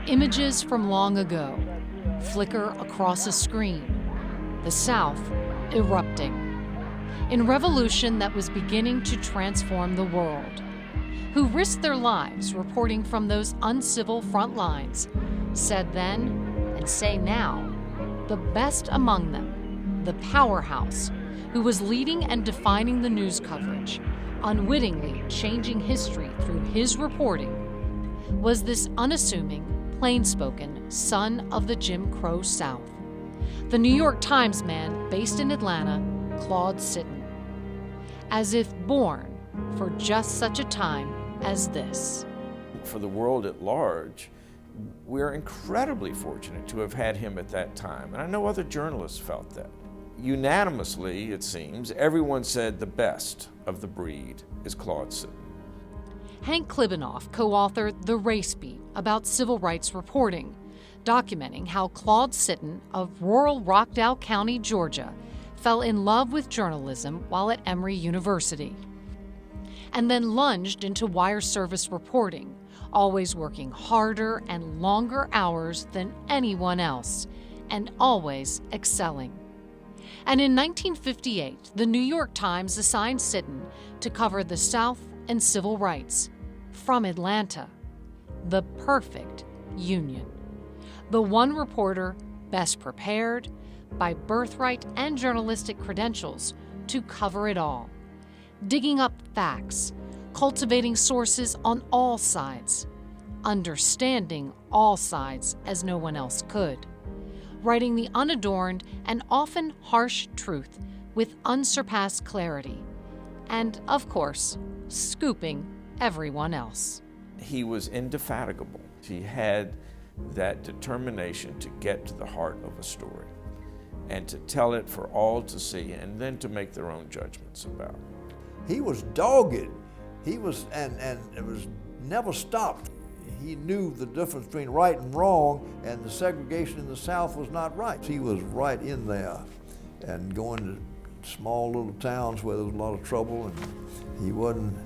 Images from long ago flicker across a screen, the South erupting. In revolution that was beginning to transform the world. Who risked their lives reporting from those uncivil front lines, said then and say now, the best among them, the powerhouse, who was leading and defining the news coverage, unwittingly changing history through his reporting, was this unassuming, plain-spoken son of the Jim Crow South, the New York Times man based in Atlanta, Claude Sitton, as if born for just such a time as this. For the world at large, we're incredibly fortunate to have had him at that time, and I know other journalists felt that. Unanimously, it seems, everyone said the best of the breed is Claude Sitton. Hank Klibanoff co-authored The Race Beat about civil rights reporting, documenting how Claude Sitton of rural Rockdale County, Georgia, fell in love with journalism while at Emory University, and then lunged into wire service reporting, always working harder and longer hours than anyone else, and always excelling. And in 1958, the New York Times assigned Sitton to cover the South and civil rights from Atlanta, the perfect union. The one reporter best prepared, by birthright and journalistic credentials, to cover it all. Digging up facts, cultivating sources on all sides, understanding all sides as no one else could, writing the unadorned and often harsh truth with unsurpassed clarity, and, of course, scooping everyone else. He was indefatigable. He had that determination to get to the heart of a story and to tell it for all to see and then to make their own judgments about it. He was dogged. He was, and it was never stopped. He knew the difference between right and wrong, and the segregation in the South was not right. He was right in there and going to small little towns where there was a lot of trouble, and he wasn't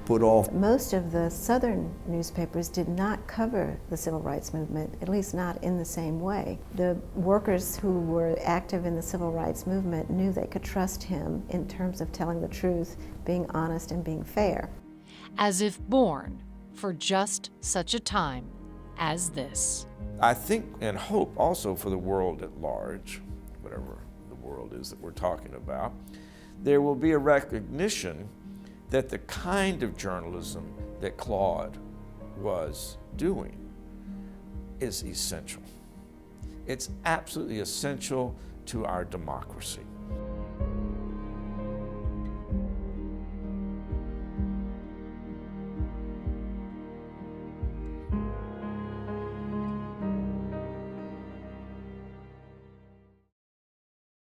put off. Most of the Southern newspapers did not cover the civil rights movement, at least not in the same way. The workers who were active in the civil rights movement knew they could trust him in terms of telling the truth, being honest, and being fair. As if born for just such a time as this. I think and hope also for the world at large, whatever the world is that we're talking about, there will be a recognition that the kind of journalism that Claude was doing is essential. It's absolutely essential to our democracy.